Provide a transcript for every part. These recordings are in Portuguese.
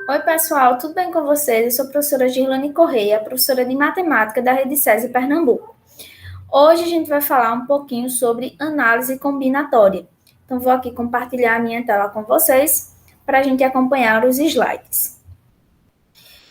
Oi, pessoal, tudo bem com vocês? Eu sou a professora Girlane Correia, professora de matemática da Rede SESI Pernambuco. Hoje a gente vai falar um pouquinho sobre análise combinatória. Então, vou aqui compartilhar a minha tela com vocês para a gente acompanhar os slides.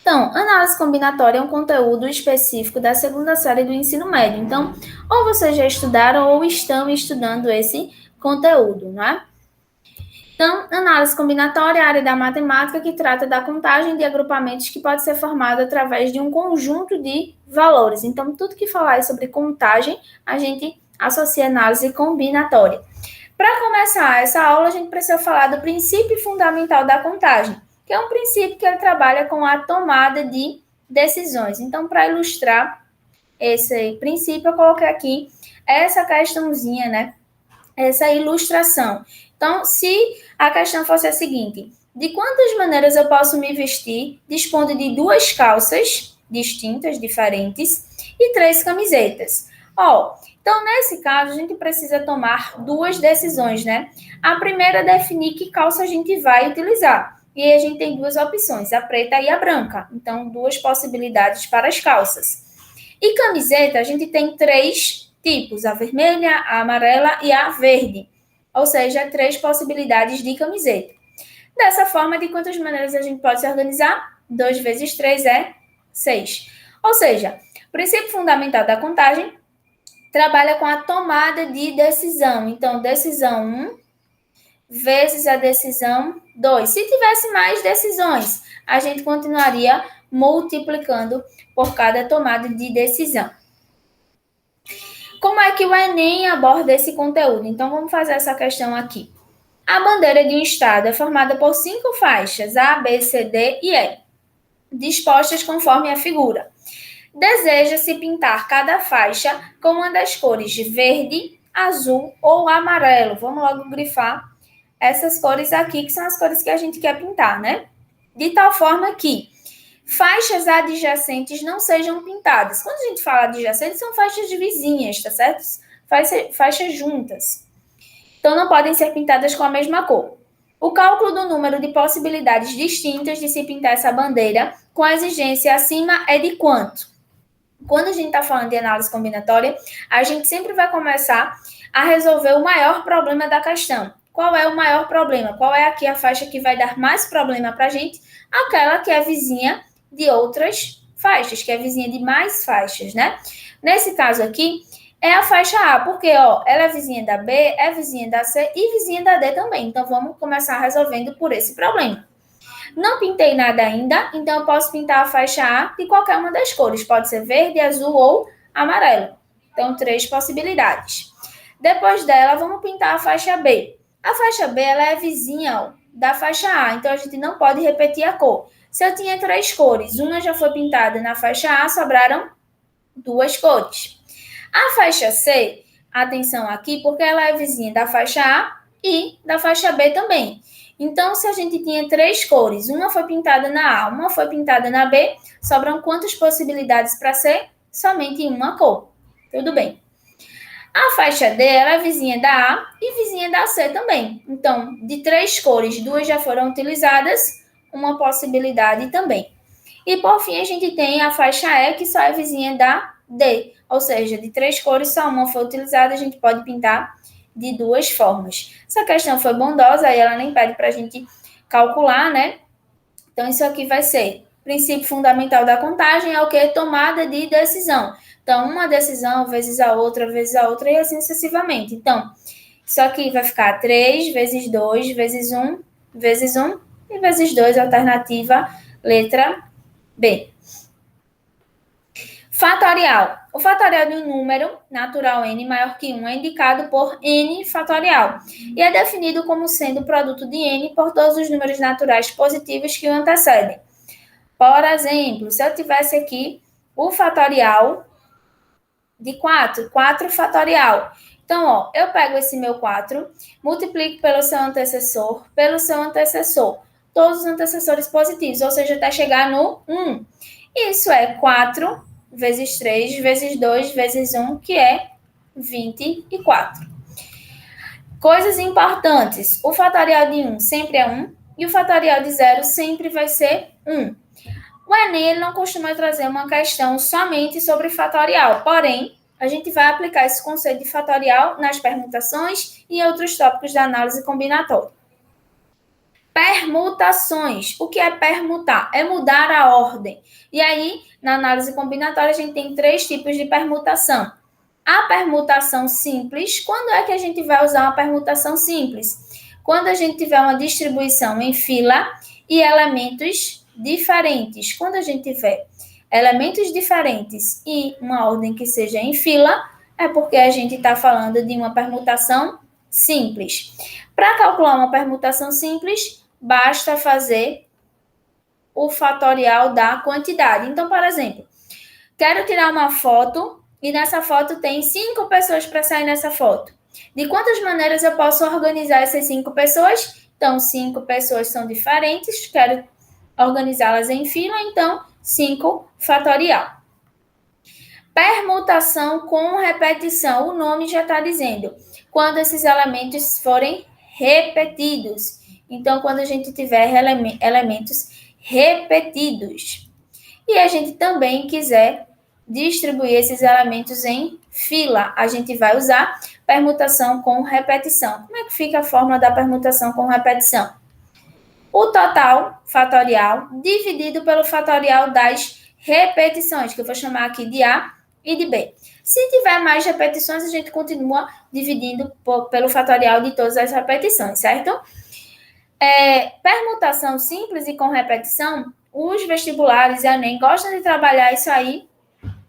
Então, análise combinatória é um conteúdo específico da segunda série do ensino médio. Então, ou vocês já estudaram ou estão estudando esse conteúdo, não é? Então, análise combinatória é a área da matemática que trata da contagem de agrupamentos que pode ser formado através de um conjunto de valores. Então, tudo que falar sobre contagem, a gente associa análise combinatória. Para começar essa aula, a gente precisa falar do princípio fundamental da contagem, que é um princípio que ele trabalha com a tomada de decisões. Então, para ilustrar esse princípio, eu coloquei aqui essa questãozinha, né? Essa ilustração. Então, se a questão fosse a seguinte: de quantas maneiras eu posso me vestir dispondo de 2 calças distintas, diferentes, e 3 camisetas? Então, nesse caso, a gente precisa tomar 2 decisões, né? A primeira é definir que calça a gente vai utilizar. E aí a gente tem 2 opções, a preta e a branca. Então, 2 possibilidades para as calças. E camiseta, a gente tem 3 tipos, a vermelha, a amarela e a verde. Ou seja, 3 possibilidades de camiseta. Dessa forma, de quantas maneiras a gente pode se organizar? 2 vezes 3 é 6. Ou seja, o princípio fundamental da contagem trabalha com a tomada de decisão. Então, decisão 1 vezes a decisão 2. Se tivesse mais decisões, a gente continuaria multiplicando por cada tomada de decisão. Como é que o Enem aborda esse conteúdo? Então, vamos fazer essa questão aqui. A bandeira de um estado é formada por 5 faixas, A, B, C, D e E, dispostas conforme a figura. Deseja-se pintar cada faixa com uma das cores verde, azul ou amarelo. Vamos logo grifar essas cores aqui, que são as cores que a gente quer pintar, né? De tal forma que faixas adjacentes não sejam pintadas. Quando a gente fala adjacentes, são faixas vizinhas, tá certo? Faixas juntas. Então, não podem ser pintadas com a mesma cor. O cálculo do número de possibilidades distintas de se pintar essa bandeira com a exigência acima é de quanto? Quando a gente está falando de análise combinatória, a gente sempre vai começar a resolver o maior problema da questão. Qual é o maior problema? Qual é aqui a faixa que vai dar mais problema para a gente? Aquela que é vizinha de outras faixas, que é vizinha de mais faixas, né? Nesse caso aqui, é a faixa A, porque ela é vizinha da B, é vizinha da C e vizinha da D também. Então, vamos começar resolvendo por esse problema. Não pintei nada ainda, então eu posso pintar a faixa A de qualquer uma das cores. Pode ser verde, azul ou amarelo. Então, 3 possibilidades. Depois dela, vamos pintar a faixa B. A faixa B ela é vizinha da faixa A, então a gente não pode repetir a cor. Se eu tinha 3 cores, uma já foi pintada na faixa A, sobraram 2 cores. A faixa C, atenção aqui, porque ela é vizinha da faixa A e da faixa B também. Então, se a gente tinha 3 cores, uma foi pintada na A, uma foi pintada na B, sobram quantas possibilidades para C? Somente uma cor. Tudo bem. A faixa D ela é vizinha da A e vizinha da C também. Então, de 3 cores, 2 já foram utilizadas, uma possibilidade também. E, por fim, a gente tem a faixa E, que só é vizinha da D. Ou seja, de 3 cores, só uma foi utilizada, a gente pode pintar de 2 formas. Essa questão foi bondosa, aí ela nem pede para a gente calcular, né? Então, isso aqui vai ser princípio fundamental da contagem, é o que? Tomada de decisão. Então, uma decisão vezes a outra e assim sucessivamente. Então, isso aqui vai ficar 3 vezes 2 vezes 1 vezes 1 e vezes 2, alternativa letra B. Fatorial. O fatorial de um número natural n maior que 1 é indicado por n fatorial e é definido como sendo o produto de n por todos os números naturais positivos que o antecedem. Por exemplo, se eu tivesse aqui o fatorial de 4, 4 fatorial. Então, eu pego esse meu 4, multiplico pelo seu antecessor, todos os antecessores positivos, ou seja, até chegar no 1. Isso é 4 vezes 3 vezes 2 vezes 1, que é 24. Coisas importantes. O fatorial de 1 sempre é 1. e o fatorial de 0 sempre vai ser 1. O Enem ele não costuma trazer uma questão somente sobre fatorial, porém, a gente vai aplicar esse conceito de fatorial nas permutações e em outros tópicos da análise combinatória. Permutações. O que é permutar? É mudar a ordem. E aí, na análise combinatória, a gente tem 3 tipos de permutação. A permutação simples. Quando é que a gente vai usar uma permutação simples? Quando a gente tiver uma distribuição em fila e elementos diferentes. Quando a gente tiver elementos diferentes e uma ordem que seja em fila, é porque a gente está falando de uma permutação simples. Para calcular uma permutação simples, basta fazer o fatorial da quantidade. Então, por exemplo, quero tirar uma foto e nessa foto tem 5 pessoas para sair nessa foto. De quantas maneiras eu posso organizar essas 5 pessoas? Então, 5 pessoas são diferentes, quero organizá-las em fila, então 5 fatorial. Permutação com repetição, o nome já está dizendo, quando esses elementos forem repetidos. Então, quando a gente tiver elementos repetidos. E a gente também quiser distribuir esses elementos em fila, a gente vai usar permutação com repetição. Como é que fica a fórmula da permutação com repetição? O total fatorial dividido pelo fatorial das repetições, que eu vou chamar aqui de A e de B. Se tiver mais repetições, a gente continua dividindo pelo fatorial de todas as repetições, certo? Permutação simples e com repetição, os vestibulares e a Enem gostam de trabalhar isso aí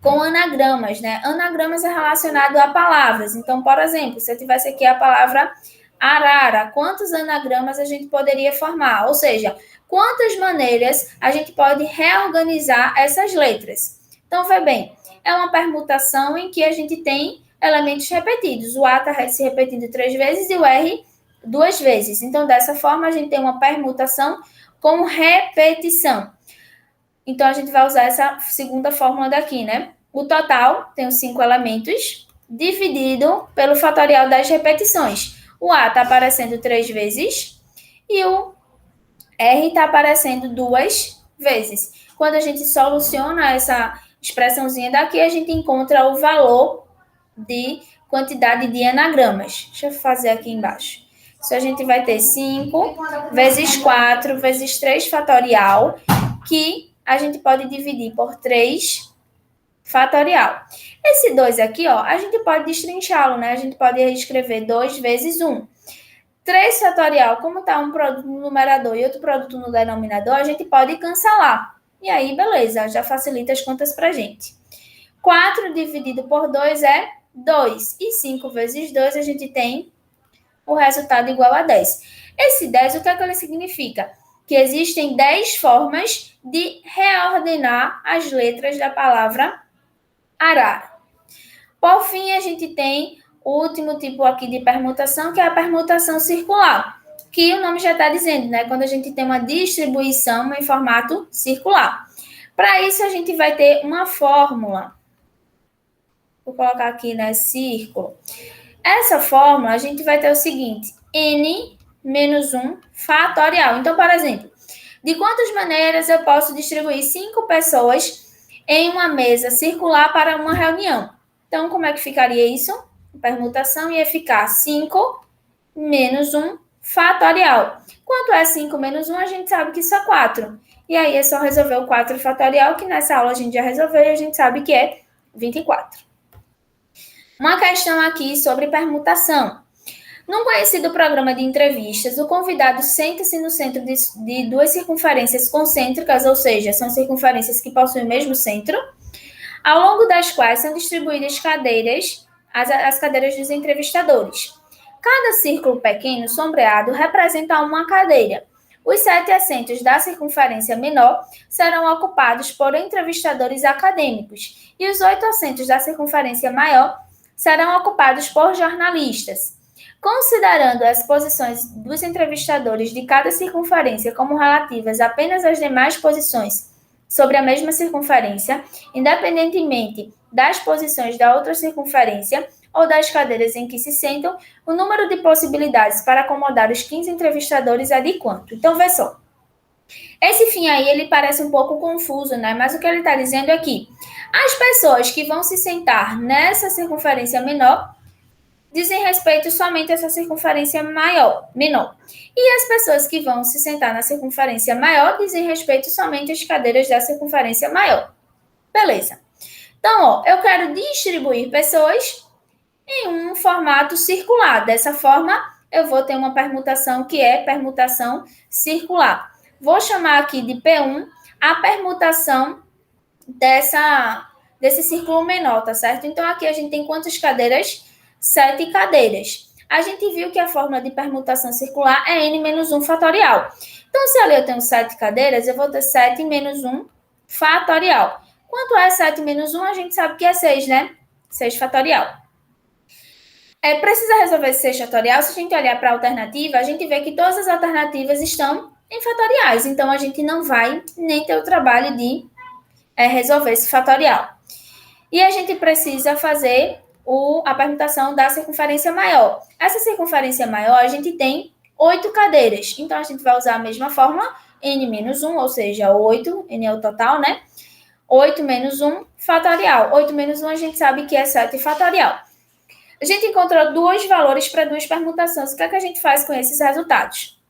com anagramas, né? Anagramas é relacionado a palavras. Então, por exemplo, se eu tivesse aqui a palavra arara, quantos anagramas a gente poderia formar? Ou seja, quantas maneiras a gente pode reorganizar essas letras? Então, vê bem, é uma permutação em que a gente tem elementos repetidos. O A está se repetindo 3 vezes e o R 2 vezes. Então, dessa forma, a gente tem uma permutação com repetição. Então, a gente vai usar essa segunda fórmula daqui, né? O total tem os 5 elementos, dividido pelo fatorial das repetições. O A está aparecendo 3 vezes e o R está aparecendo 2 vezes. Quando a gente soluciona essa expressãozinha daqui, a gente encontra o valor de quantidade de anagramas. Deixa eu fazer aqui embaixo. Isso a gente vai ter 5 vezes 4 vezes 3 fatorial, que a gente pode dividir por 3 fatorial. Esse 2 aqui, ó, a gente pode destrinchá-lo, né? A gente pode escrever 2 vezes 1. 3 fatorial, como está um produto no numerador e outro produto no denominador, a gente pode cancelar. E aí, beleza, já facilita as contas para a gente. 4 dividido por 2 é 2. E 5 vezes 2, a gente tem o resultado igual a 10. Esse 10, o que é que ele significa? Que existem 10 formas de reordenar as letras da palavra arara. Por fim, a gente tem o último tipo aqui de permutação, que é a permutação circular, que o nome já está dizendo, né? Quando a gente tem uma distribuição em formato circular. Para isso, a gente vai ter uma fórmula. Vou colocar aqui, né? Círculo. Essa fórmula, a gente vai ter o seguinte, n menos 1 fatorial. Então, por exemplo, de quantas maneiras eu posso distribuir 5 pessoas em uma mesa circular para uma reunião? Então, como é que ficaria isso? A permutação ia ficar 5 menos 1 fatorial. Quanto é 5 menos 1? A gente sabe que isso é 4. E aí é só resolver o 4 fatorial, que nessa aula a gente já resolveu e a gente sabe que é 24. Uma questão aqui sobre permutação. Num conhecido programa de entrevistas, o convidado senta-se no centro de 2 circunferências concêntricas, ou seja, são circunferências que possuem o mesmo centro, ao longo das quais são distribuídas cadeiras, as cadeiras dos entrevistadores. Cada círculo pequeno sombreado representa uma cadeira. Os 7 assentos da circunferência menor serão ocupados por entrevistadores acadêmicos e os 8 assentos da circunferência maior serão ocupados por jornalistas. Considerando as posições dos entrevistadores de cada circunferência como relativas apenas às demais posições sobre a mesma circunferência, independentemente das posições da outra circunferência, ou das cadeiras em que se sentam, o número de possibilidades para acomodar os 15 entrevistadores é de quanto? Então, vê só. Esse fim aí, ele parece um pouco confuso, né? Mas o que ele está dizendo é que as pessoas que vão se sentar nessa circunferência menor dizem respeito somente a essa circunferência menor. E as pessoas que vão se sentar na circunferência maior dizem respeito somente às cadeiras da circunferência maior. Beleza. Então, ó, eu quero distribuir pessoas em um formato circular. Dessa forma, eu vou ter uma permutação que é permutação circular. Vou chamar aqui de P1 a permutação desse círculo menor, tá certo? Então, aqui a gente tem quantas cadeiras? 7 cadeiras. A gente viu que a fórmula de permutação circular é n menos 1 fatorial. Então, se ali eu tenho 7 cadeiras, eu vou ter 7 menos 1 fatorial. Quanto é 7 menos 1? A gente sabe que é 6, né? 6 fatorial. Precisa resolver esse 6 fatorial. Se a gente olhar para a alternativa, a gente vê que todas as alternativas estão em fatoriais. Então, a gente não vai nem ter o trabalho de resolver esse fatorial. E a gente precisa fazer a permutação da circunferência maior. Essa circunferência maior, a gente tem 8 cadeiras. Então, a gente vai usar a mesma fórmula, n menos 1, ou seja, 8, n é o total, né? 8 menos 1 fatorial. 8 menos 1 a gente sabe que é 7 fatorial. A gente encontrou dois valores para duas permutações. O que é que a gente faz com esses resultados?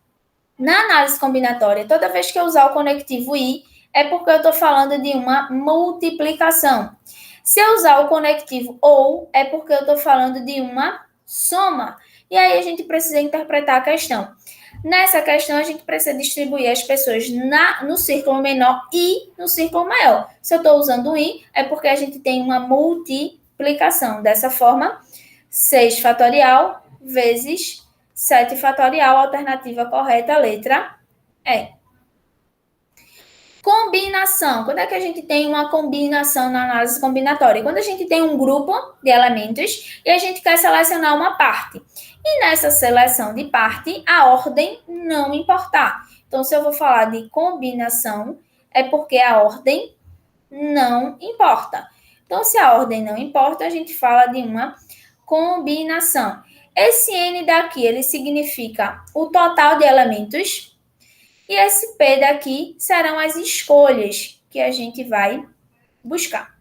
Na análise combinatória, toda vez que eu usar o conectivo i, é porque eu estou falando de uma multiplicação. Se eu usar o conectivo ou, é porque eu estou falando de uma soma. E aí a gente precisa interpretar a questão. Nessa questão, a gente precisa distribuir as pessoas no círculo menor e no círculo maior. Se eu estou usando o i, é porque a gente tem uma multiplicação. Dessa forma, 6 fatorial vezes 7 fatorial, alternativa correta, letra E. Combinação. Quando é que a gente tem uma combinação na análise combinatória? Quando a gente tem um grupo de elementos e a gente quer selecionar uma parte. E nessa seleção de parte, a ordem não importar. Então, se eu vou falar de combinação, é porque a ordem não importa. Então, se a ordem não importa, a gente fala de uma combinação. Esse N daqui, ele significa o total de elementos. E esse P daqui serão as escolhas que a gente vai buscar.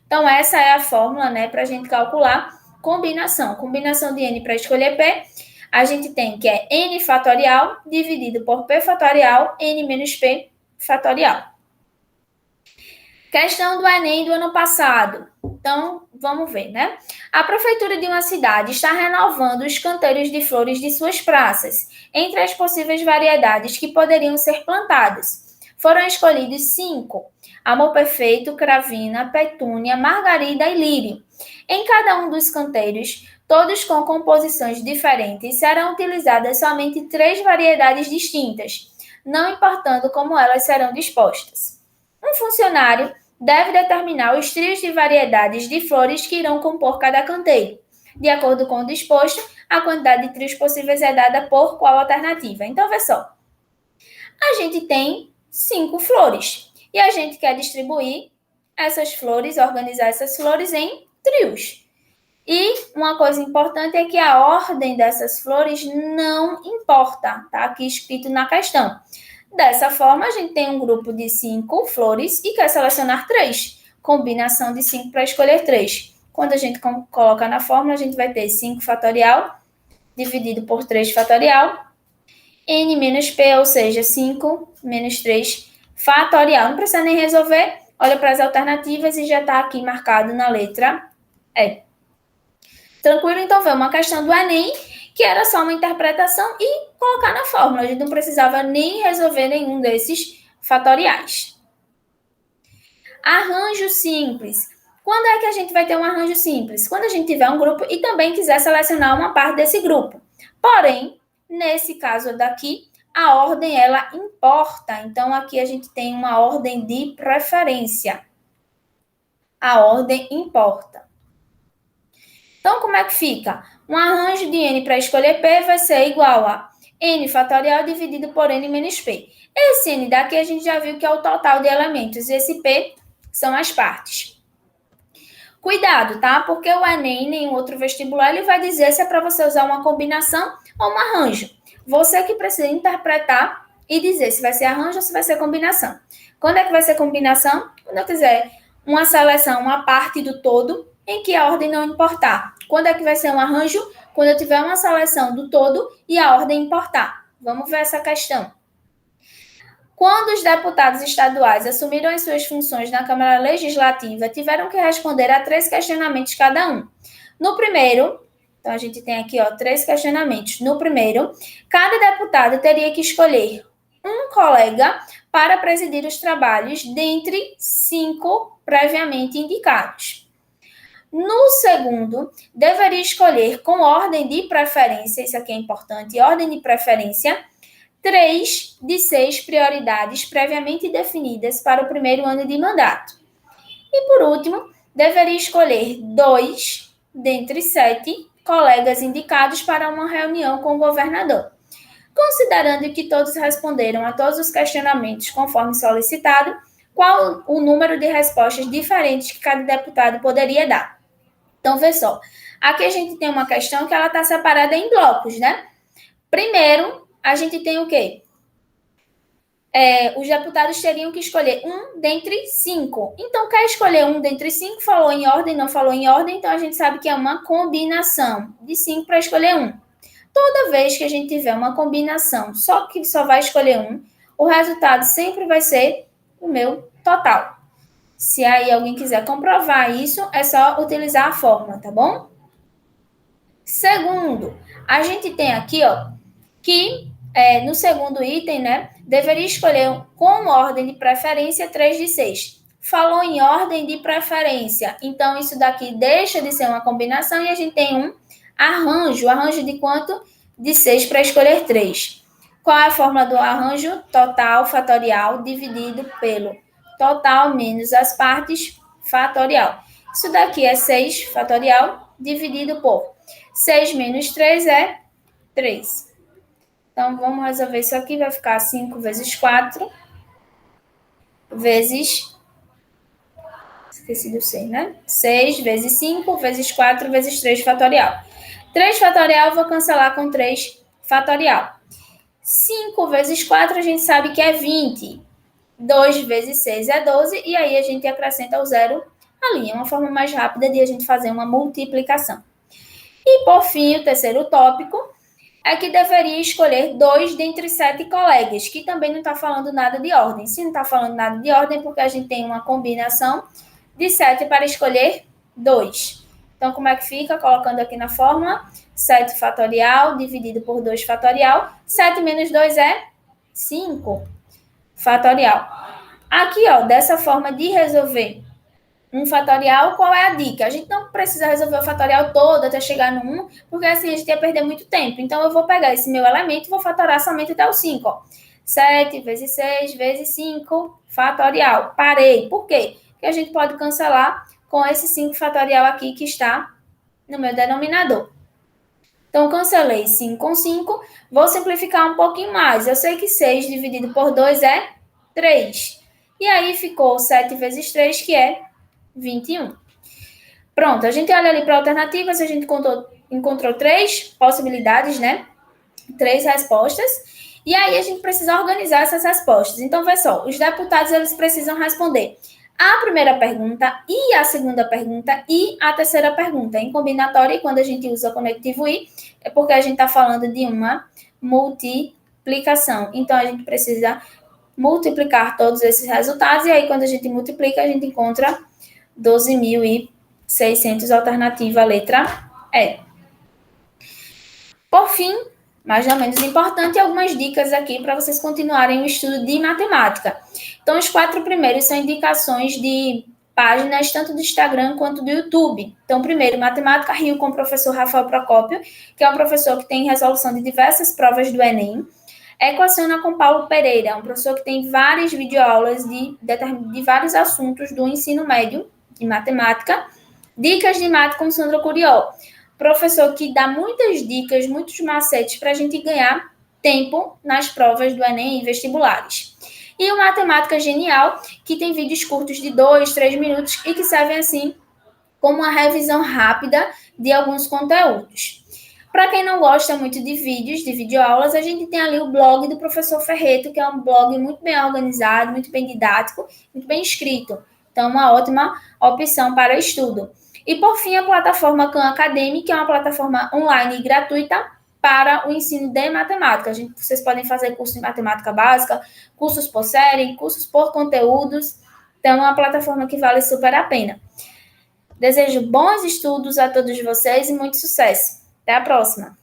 Então, essa é a fórmula, né, para a gente calcular combinação. Combinação de N para escolher P, a gente tem que é N fatorial dividido por P fatorial, N menos P fatorial. Questão do Enem do ano passado. Então, vamos ver, né? A prefeitura de uma cidade está renovando os canteiros de flores de suas praças. Entre as possíveis variedades que poderiam ser plantadas, foram escolhidos 5. Amor perfeito, cravina, petúnia, margarida e lírio. Em cada um dos canteiros, todos com composições diferentes, serão utilizadas somente 3 variedades distintas, não importando como elas serão dispostas. Um funcionário deve determinar os trios de variedades de flores que irão compor cada canteiro. De acordo com o disposto, a quantidade de trios possíveis é dada por qual alternativa? Então, vê só. A gente tem 5 flores e a gente quer distribuir essas flores, organizar essas flores em trios. E uma coisa importante é que a ordem dessas flores não importa, tá aqui escrito na questão. Dessa forma, a gente tem um grupo de 5 flores e quer selecionar 3. Combinação de 5 para escolher 3. Quando a gente coloca na fórmula, a gente vai ter 5 fatorial dividido por 3 fatorial. N menos P, ou seja, 5 menos 3 fatorial. Não precisa nem resolver. Olha para as alternativas e já está aqui marcado na letra E. Tranquilo? Então, foi uma questão do Enem, que era só uma interpretação e colocar na fórmula. A gente não precisava nem resolver nenhum desses fatoriais. Arranjo simples. Quando é que a gente vai ter um arranjo simples? Quando a gente tiver um grupo e também quiser selecionar uma parte desse grupo. Porém, nesse caso daqui, a ordem, ela importa. Então, aqui a gente tem uma ordem de preferência. A ordem importa. Então, como é que fica? Um arranjo de N para escolher P vai ser igual a N fatorial dividido por N menos P. Esse N daqui a gente já viu que é o total de elementos. E esse P são as partes. Cuidado, tá? Porque o Enem, nenhum outro vestibular, ele vai dizer se é para você usar uma combinação ou um arranjo. Você que precisa interpretar e dizer se vai ser arranjo ou se vai ser combinação. Quando é que vai ser combinação? Quando eu quiser uma seleção, uma parte do todo, em que a ordem não importar. Quando é que vai ser um arranjo? Quando eu tiver uma seleção do todo e a ordem importar. Vamos ver essa questão. Quando os deputados estaduais assumiram as suas funções na Câmara Legislativa, tiveram que responder a 3 questionamentos cada um. No primeiro, então a gente tem aqui 3 questionamentos. No primeiro, cada deputado teria que escolher um colega para presidir os trabalhos dentre 5 previamente indicados. No segundo, deveria escolher com ordem de preferência, isso aqui é importante, ordem de preferência, 3 de 6 prioridades previamente definidas para o primeiro ano de mandato. E, por último, deveria escolher 2 dentre 7 colegas indicados para uma reunião com o governador. Considerando que todos responderam a todos os questionamentos conforme solicitado, qual o número de respostas diferentes que cada deputado poderia dar? Então, vê só. Aqui a gente tem uma questão que ela está separada em blocos, né? Primeiro, a gente tem o quê? Os deputados teriam que escolher um dentre 5. Então, quer escolher um dentre 5, falou em ordem, não falou em ordem, então a gente sabe que é uma combinação de 5 para escolher um. Toda vez que a gente tiver uma combinação, só que só vai escolher um, o resultado sempre vai ser o meu total. Se aí alguém quiser comprovar isso, é só utilizar a fórmula, tá bom? Segundo, a gente tem aqui, que no segundo item, né, deveria escolher com ordem de preferência 3 de 6. Falou em ordem de preferência, então isso daqui deixa de ser uma combinação e a gente tem um arranjo. Arranjo de quanto? De 6 para escolher 3. Qual é a fórmula do arranjo? Total fatorial dividido pelo total menos as partes fatorial. Isso daqui é 6 fatorial dividido por 6 menos 3 é 3. Então, vamos resolver isso aqui. Vai ficar 5 vezes 4 vezes... Esqueci do 6, né? 6 vezes 5 vezes 4 vezes 3 fatorial. 3 fatorial eu vou cancelar com 3 fatorial. 5 vezes 4 a gente sabe que é 20. 2 vezes 6 é 12. E aí a gente acrescenta o zero ali. É uma forma mais rápida de a gente fazer uma multiplicação. E, por fim, o terceiro tópico é que deveria escolher 2 dentre 7 colegas, que também não está falando nada de ordem. Se não está falando nada de ordem, porque a gente tem uma combinação de 7 para escolher 2. Então, como é que fica? Colocando aqui na fórmula, 7 fatorial dividido por 2 fatorial. 7 menos 2 é 5 fatorial. Aqui, dessa forma de resolver um fatorial, qual é a dica? A gente não precisa resolver o fatorial todo até chegar no 1, porque assim a gente ia perder muito tempo. Então, eu vou pegar esse meu elemento e vou fatorar somente até o 5. 7 vezes 6 vezes 5 fatorial. Parei. Por quê? Porque a gente pode cancelar com esse 5 fatorial aqui que está no meu denominador. Então, cancelei 5 com 5. Vou simplificar um pouquinho mais. Eu sei que 6 dividido por 2 é 3. E aí ficou 7 vezes 3, que é 21. Pronto, a gente olha ali para alternativas, a gente encontrou 3 possibilidades, né? 3 respostas. E aí a gente precisa organizar essas respostas. Então, vê só, os deputados eles precisam responder a primeira pergunta e a segunda pergunta e a terceira pergunta. Em combinatória, e quando a gente usa o conectivo i, é porque a gente está falando de uma multiplicação. Então, a gente precisa multiplicar todos esses resultados, e aí quando a gente multiplica, a gente encontra 12.600, alternativa letra E. Por fim, mas não menos importante, algumas dicas aqui para vocês continuarem o estudo de matemática. Então, os 4 primeiros são indicações de páginas tanto do Instagram quanto do YouTube. Então, primeiro, Matemática Rio com o professor Rafael Procópio, que é um professor que tem resolução de diversas provas do Enem. Equaciona com Paulo Pereira, um professor que tem várias videoaulas de vários assuntos do ensino médio de matemática. Dicas de Mate com Sandra Curió, professor que dá muitas dicas, muitos macetes para a gente ganhar tempo nas provas do Enem e vestibulares. E o Matemática Genial, que tem vídeos curtos de 2, 3 minutos e que servem, assim, como uma revisão rápida de alguns conteúdos. Para quem não gosta muito de vídeos, de videoaulas, a gente tem ali o blog do professor Ferreto, que é um blog muito bem organizado, muito bem didático, muito bem escrito. Então, uma ótima opção para estudo. E, por fim, a plataforma Khan Academy, que é uma plataforma online e gratuita para o ensino de matemática. Vocês podem fazer curso de matemática básica, cursos por série, cursos por conteúdos. Então, é uma plataforma que vale super a pena. Desejo bons estudos a todos vocês e muito sucesso. Até a próxima!